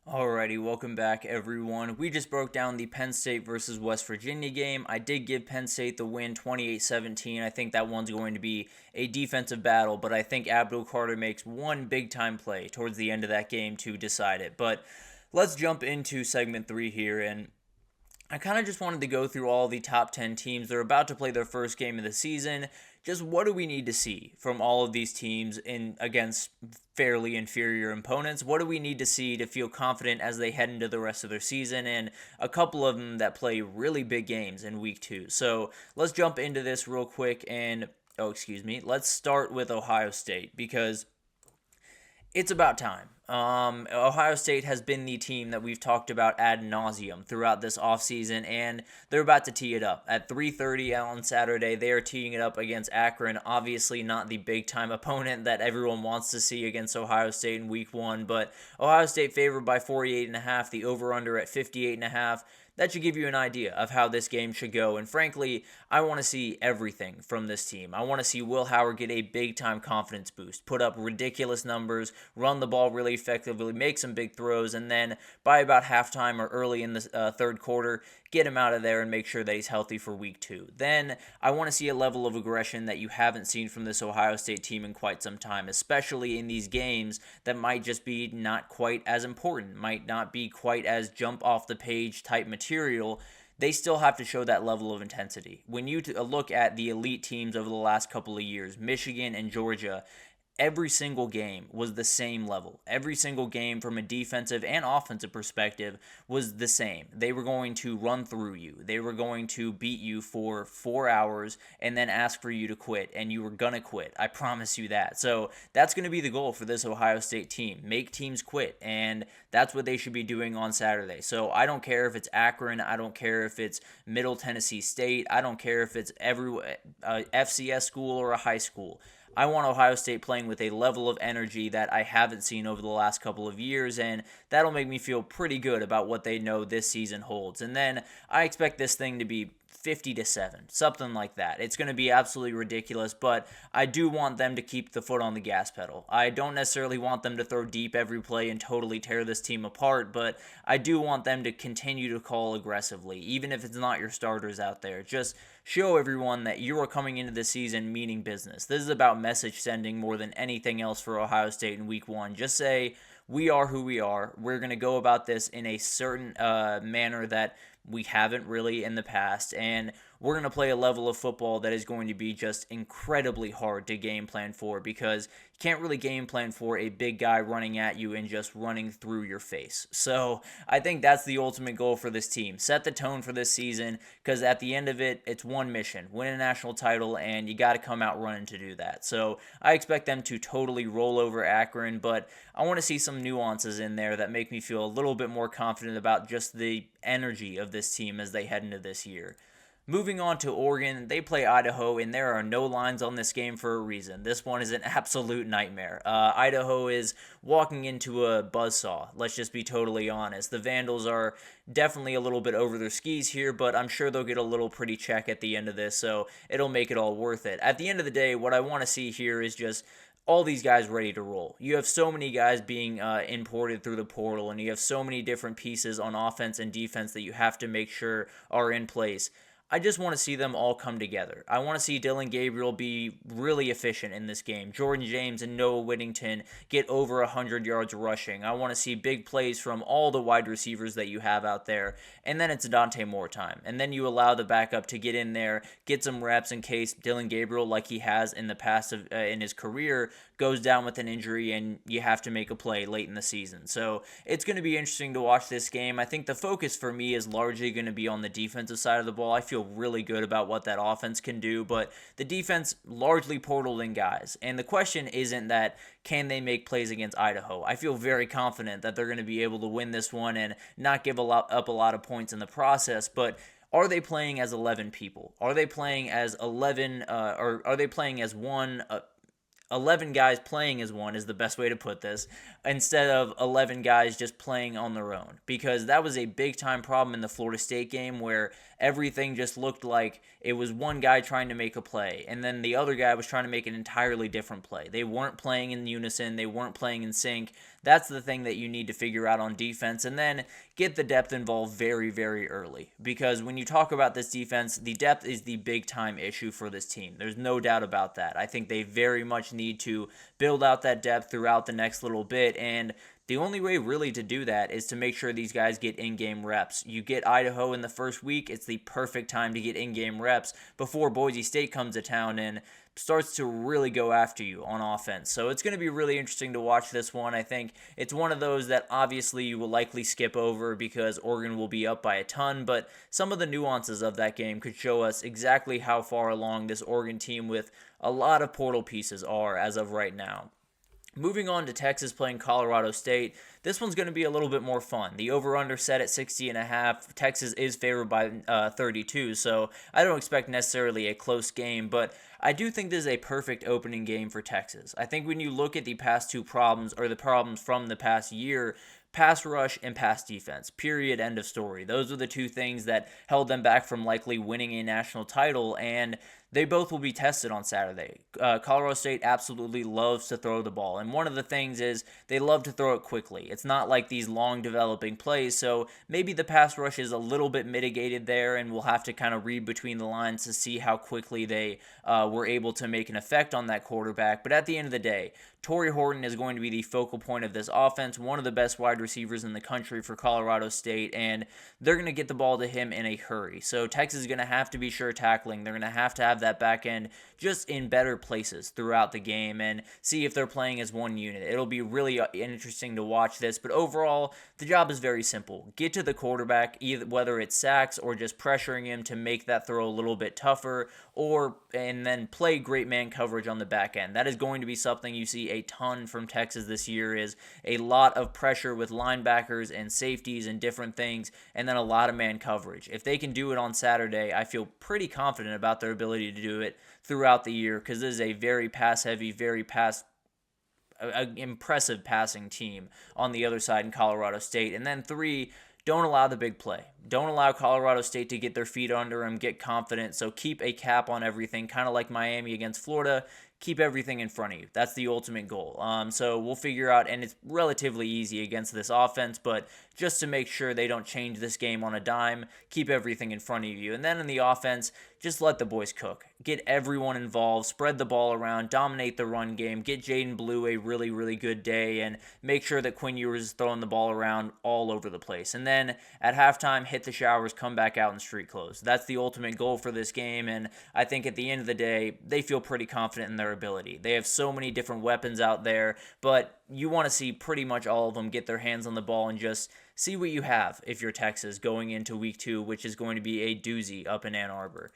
Alrighty, welcome back everyone. We just broke down the Penn State versus West Virginia game. I did give Penn State the win 28-17. I think that one's going to be a defensive battle, but I think Abdul Carter makes one big time play towards the end of that game to decide it. But let's jump into segment 3 here, and I kind of just wanted to go through all the top 10 teams. They're about to play their first game of the season. Just what do we need to see from all of these teams in against fairly inferior opponents? What do we need to see to feel confident as they head into the rest of their season? And a couple of them that play really big games in week 2. So let's jump into this real quick and let's start with Ohio State because it's about time. Ohio State has been the team that we've talked about ad nauseum throughout this offseason, and they're about to tee it up. At 3:30 on Saturday, they are teeing it up against Akron. Obviously not the big-time opponent that everyone wants to see against Ohio State in Week 1, but Ohio State favored by 48.5, the over-under at 58.5. That should give you an idea of how this game should go. And frankly, I want to see everything from this team. I want to see Will Howard get a big-time confidence boost, put up ridiculous numbers, run the ball really effectively, make some big throws, and then by about halftime or early in the third quarter, get him out of there and make sure that he's healthy for week 2. Then I want to see a level of aggression that you haven't seen from this Ohio State team in quite some time, especially in these games that might just be not quite as important, might not be quite as jump off the page type material. They still have to show that level of intensity. When you look at the elite teams over the last couple of years, Michigan and Georgia, every single game was the same level. Every single game from a defensive and offensive perspective was the same. They were going to run through you. They were going to beat you for 4 hours and then ask for you to quit, and you were going to quit. I promise you that. So that's going to be the goal for this Ohio State team. Make teams quit, and that's what they should be doing on Saturday. So I don't care if it's Akron. I don't care if it's Middle Tennessee State. I don't care if it's every FCS school or a high school. I want Ohio State playing with a level of energy that I haven't seen over the last couple of years, and that'll make me feel pretty good about what they know this season holds. And then I expect this thing to be 50-7, something like that. It's going to be absolutely ridiculous, but I do want them to keep the foot on the gas pedal. I don't necessarily want them to throw deep every play and totally tear this team apart, but I do want them to continue to call aggressively, even if it's not your starters out there. Just show everyone that you are coming into the season meaning business. This is about message sending more than anything else for Ohio State in Week 1. Just say, we are who we are. We're going to go about this in a certain manner that we haven't really in the past, and we're going to play a level of football that is going to be just incredibly hard to game plan for, because you can't really game plan for a big guy running at you and just running through your face. So I think that's the ultimate goal for this team. Set the tone for this season, because at the end of it, it's one mission: win a national title, and you got to come out running to do that. So I expect them to totally roll over Akron, but I want to see some nuances in there that make me feel a little bit more confident about just the energy of this team as they head into this year. Moving on to Oregon, they play Idaho, and there are no lines on this game for a reason. This one is an absolute nightmare. Idaho is walking into a buzzsaw, let's just be totally honest. The Vandals are definitely a little bit over their skis here, but I'm sure they'll get a little pretty check at the end of this, so it'll make it all worth it. At the end of the day, what I want to see here is just all these guys ready to roll. You have so many guys being imported through the portal, and you have so many different pieces on offense and defense that you have to make sure are in place. I just want to see them all come together. I want to see Dillon Gabriel be really efficient in this game. Jordan James and Noah Whittington get over 100 yards rushing. I want to see big plays from all the wide receivers that you have out there. And then it's Dante Moore time. And then you allow the backup to get in there, get some reps in case Dillon Gabriel, like he has in the past in his career, goes down with an injury and you have to make a play late in the season. So it's going to be interesting to watch this game. I think the focus for me is largely going to be on the defensive side of the ball. I feel really good about what that offense can do, but the defense largely portaled in guys. And the question isn't that can they make plays against Idaho. I feel very confident that they're going to be able to win this one and not give up a lot of points in the process, but are they playing as 11 people? Are they playing as 11 or are they playing as one 11 guys playing as one is the best way to put this, instead of 11 guys just playing on their own. Because that was a big time problem in the Florida State game where everything just looked like it was one guy trying to make a play, and then the other guy was trying to make an entirely different play. They weren't playing in unison, they weren't playing in sync. That's the thing that you need to figure out on defense, and then get the depth involved very, very early. Because when you talk about this defense, the depth is the big time issue for this team. There's no doubt about that. I think they very much need to build out that depth throughout the next little bit, and the only way really to do that is to make sure these guys get in-game reps. You get Idaho in the first week, it's the perfect time to get in-game reps before Boise State comes to town and starts to really go after you on offense. So it's going to be really interesting to watch this one. I think it's one of those that obviously you will likely skip over because Oregon will be up by a ton, but some of the nuances of that game could show us exactly how far along this Oregon team with a lot of portal pieces are as of right now. Moving on to Texas playing Colorado State, this one's going to be a little bit more fun. The over-under set at 60.5. Texas is favored by 32, so I don't expect necessarily a close game, but I do think this is a perfect opening game for Texas. I think when you look at the past two problems, or the problems from the past year, pass rush and pass defense, period, end of story. Those are the two things that held them back from likely winning a national title, and they both will be tested on Saturday. Colorado State absolutely loves to throw the ball, and one of the things is they love to throw it quickly. It's not like these long developing plays, so maybe the pass rush is a little bit mitigated there, and we'll have to kind of read between the lines to see how quickly they were able to make an effect on that quarterback. But at the end of the day, Torrey Horton is going to be the focal point of this offense, one of the best wide receivers in the country for Colorado State, and they're going to get the ball to him in a hurry. So Texas is going to have to be sure tackling. They're going to have that back end just in better places throughout the game and see if they're playing as one unit. It'll be really interesting to watch this, but overall, the job is very simple. Get to the quarterback, either whether it's sacks or just pressuring him to make that throw a little bit tougher, and then play great man coverage on the back end. That is going to be something you see a ton from Texas this year, is a lot of pressure with linebackers and safeties and different things, and then a lot of man coverage. If they can do it on Saturday, I feel pretty confident about their ability to do it throughout the year, because this is a very pass-heavy, impressive passing team on the other side in Colorado State. And then 3, don't allow the big play. Don't allow Colorado State to get their feet under them, get confident. So keep a cap on everything, kind of like Miami against Florida. Keep everything in front of you. That's the ultimate goal. So we'll figure out, and it's relatively easy against this offense, but just to make sure they don't change this game on a dime, keep everything in front of you. And then in the offense, just let the boys cook. Get everyone involved, spread the ball around, dominate the run game, get Jaden Blue a really, really good day, and make sure that Quinn Ewers is throwing the ball around all over the place. And then at halftime, hit the showers, come back out in street clothes. That's the ultimate goal for this game, and I think at the end of the day, they feel pretty confident in their ability. They have so many different weapons out there, but you want to see pretty much all of them get their hands on the ball and just see what you have if you're Texas going into week 2, which is going to be a doozy up in Ann Arbor.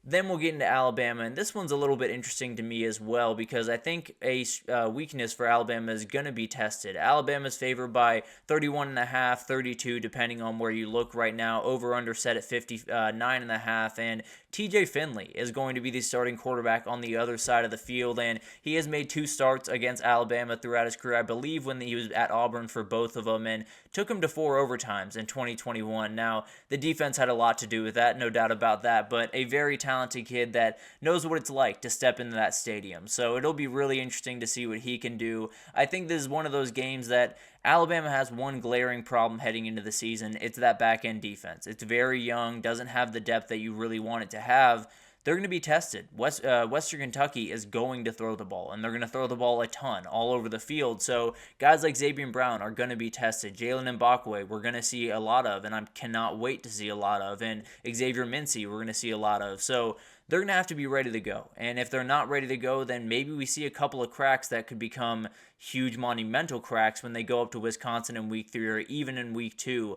Then we'll get into Alabama, and this one's a little bit interesting to me as well because I think a weakness for Alabama is going to be tested. Alabama's favored by 31.5, 32, depending on where you look right now. Over-under set at 59.5, and TJ Finley is going to be the starting quarterback on the other side of the field, and he has made 2 starts against Alabama throughout his career, I believe, when he was at Auburn for both of them, and took him to 4 overtimes in 2021. Now, the defense had a lot to do with that, no doubt about that, but a very talented kid that knows what it's like to step into that stadium. So it'll be really interesting to see what he can do. I think this is one of those games that Alabama has one glaring problem heading into the season. It's that back-end defense. It's very young, doesn't have the depth that you really want it to have. They're going to be tested. Western Kentucky is going to throw the ball, and they're going to throw the ball a ton all over the field. So guys like Xavier Brown are going to be tested. Jalen Mbakwe, we're going to see a lot of, and I cannot wait to see a lot of. And Xavier Mincy, we're going to see a lot of. So they're going to have to be ready to go. And if they're not ready to go, then maybe we see a couple of cracks that could become huge monumental cracks when they go up to Wisconsin in week 3 or even in week 2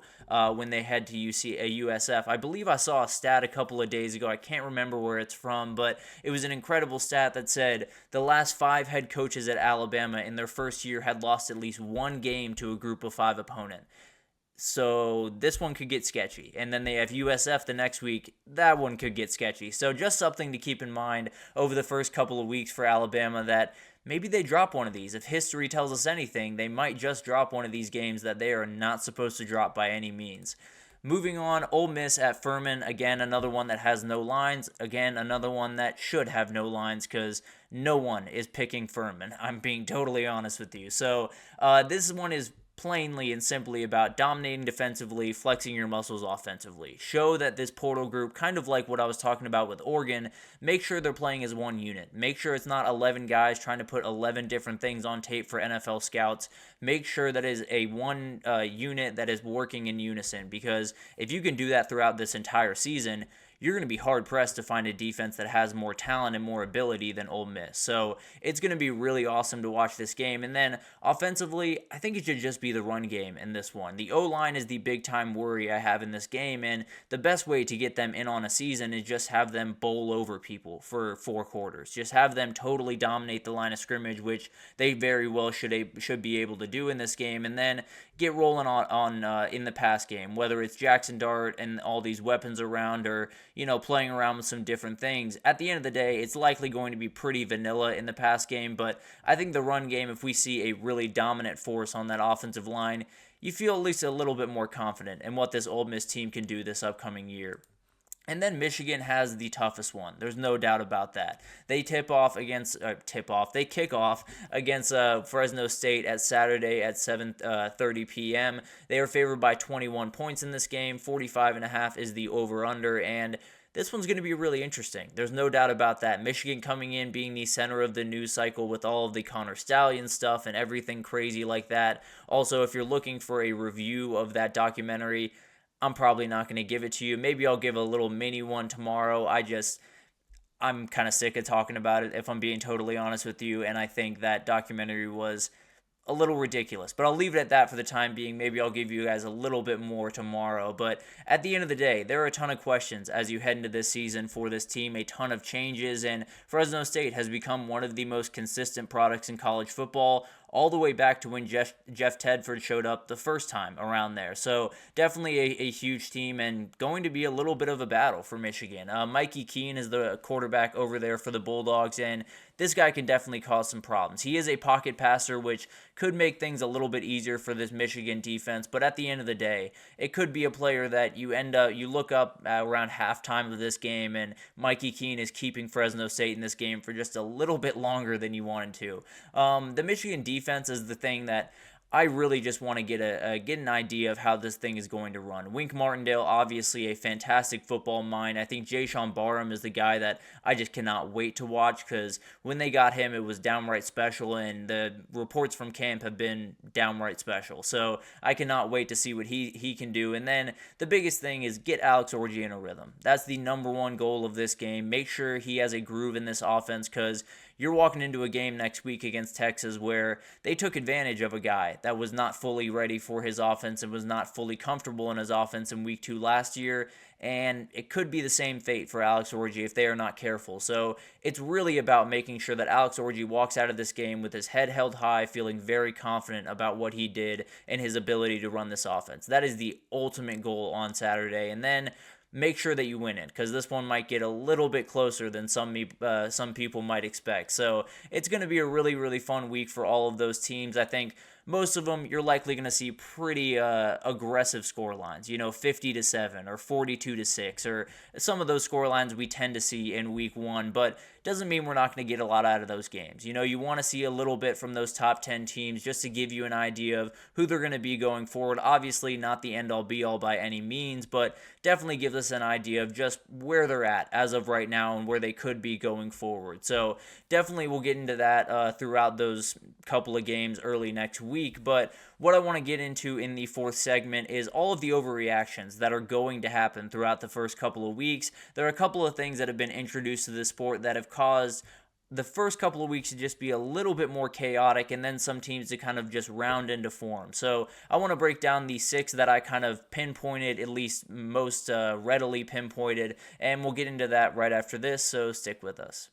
when they head to USF. I believe I saw a stat a couple of days ago. I can't remember where it's from, but it was an incredible stat that said the last 5 head coaches at Alabama in their first year had lost at least 1 game to a group of 5 opponent. So this one could get sketchy. And then they have USF the next week. That one could get sketchy. So just something to keep in mind over the first couple of weeks for Alabama, that maybe they drop one of these. If history tells us anything, they might just drop one of these games that they are not supposed to drop by any means. Moving on, Ole Miss at Furman. Again, another one that has no lines. Again, another one that should have no lines because no one is picking Furman. I'm being totally honest with you. So this one is plainly and simply about dominating defensively, flexing your muscles offensively. Show that this portal group, kind of like what I was talking about with Oregon, make sure they're playing as one unit. Make sure it's not 11 guys trying to put 11 different things on tape for NFL scouts. Make sure that is a one unit that is working in unison, because if you can do that throughout this entire season, you're going to be hard-pressed to find a defense that has more talent and more ability than Ole Miss. So it's going to be really awesome to watch this game. And then offensively, I think it should just be the run game in this one. The O-line is the big-time worry I have in this game, and the best way to get them in on a season is just have them bowl over people for 4 quarters. Just have them totally dominate the line of scrimmage, which they very well should be able to do in this game, and then get rolling on in the pass game, whether it's Jackson Dart and all these weapons around, or playing around with some different things. At the end of the day, it's likely going to be pretty vanilla in the pass game, but I think the run game, if we see a really dominant force on that offensive line, you feel at least a little bit more confident in what this Ole Miss team can do this upcoming year. And then Michigan has the toughest one. There's no doubt about that. They kick off against Fresno State at Saturday at 7:30 p.m. They are favored by 21 points in this game. 45.5 is the over/under, and this one's going to be really interesting. There's no doubt about that. Michigan coming in being the center of the news cycle with all of the Connor Stallion stuff and everything crazy like that. Also, if you're looking for a review of that documentary, I'm probably not going to give it to you. Maybe I'll give a little mini one tomorrow. I'm kind of sick of talking about it, if I'm being totally honest with you, and I think that documentary was a little ridiculous. But I'll leave it at that for the time being. Maybe I'll give you guys a little bit more tomorrow. But at the end of the day, there are a ton of questions as you head into this season for this team, a ton of changes, and Fresno State has become one of the most consistent products in college football, all the way back to when Jeff Tedford showed up the first time around there. So definitely a huge team, and going to be a little bit of a battle for Michigan. Mikey Keene is the quarterback over there for the Bulldogs, and this guy can definitely cause some problems. He is a pocket passer, which could make things a little bit easier for this Michigan defense, but at the end of the day, it could be a player that you look up around halftime of this game, and Mikey Keene is keeping Fresno State in this game for just a little bit longer than you wanted to. The Michigan defense is the thing that I really just want to get an idea of how this thing is going to run. Wink Martindale, obviously a fantastic football mind. I think Jayshon Barham is the guy that I just cannot wait to watch, because when they got him, it was downright special, and the reports from camp have been downright special. So I cannot wait to see what he can do. And then the biggest thing is get Alex Orji in a rhythm. That's the number one goal of this game. Make sure he has a groove in this offense, because you're walking into a game next week against Texas where they took advantage of a guy that was not fully ready for his offense and was not fully comfortable in his offense in week 2 last year, and it could be the same fate for Alex Orji if they are not careful. So it's really about making sure that Alex Orji walks out of this game with his head held high, feeling very confident about what he did and his ability to run this offense. That is the ultimate goal on Saturday. And then make sure that you win it, because this one might get a little bit closer than some people might expect. So it's going to be a really, really fun week for all of those teams. I think most of them you're likely going to see pretty aggressive score lines, 50-7 or 42-6, or some of those score lines we tend to see in week 1, but doesn't mean we're not going to get a lot out of those games. You want to see a little bit from those top 10 teams just to give you an idea of who they're going to be going forward. Obviously not the end-all be-all by any means, but definitely gives us an idea of just where they're at as of right now and where they could be going forward. So definitely we'll get into that throughout those couple of games early next week. But what I want to get into in the 4th segment is all of the overreactions that are going to happen throughout the first couple of weeks. There are a couple of things that have been introduced to this sport that have caused the first couple of weeks to just be a little bit more chaotic, and then some teams to kind of just round into form. So I want to break down the 6 that I kind of pinpointed, at least most readily pinpointed, and we'll get into that right after this, so stick with us.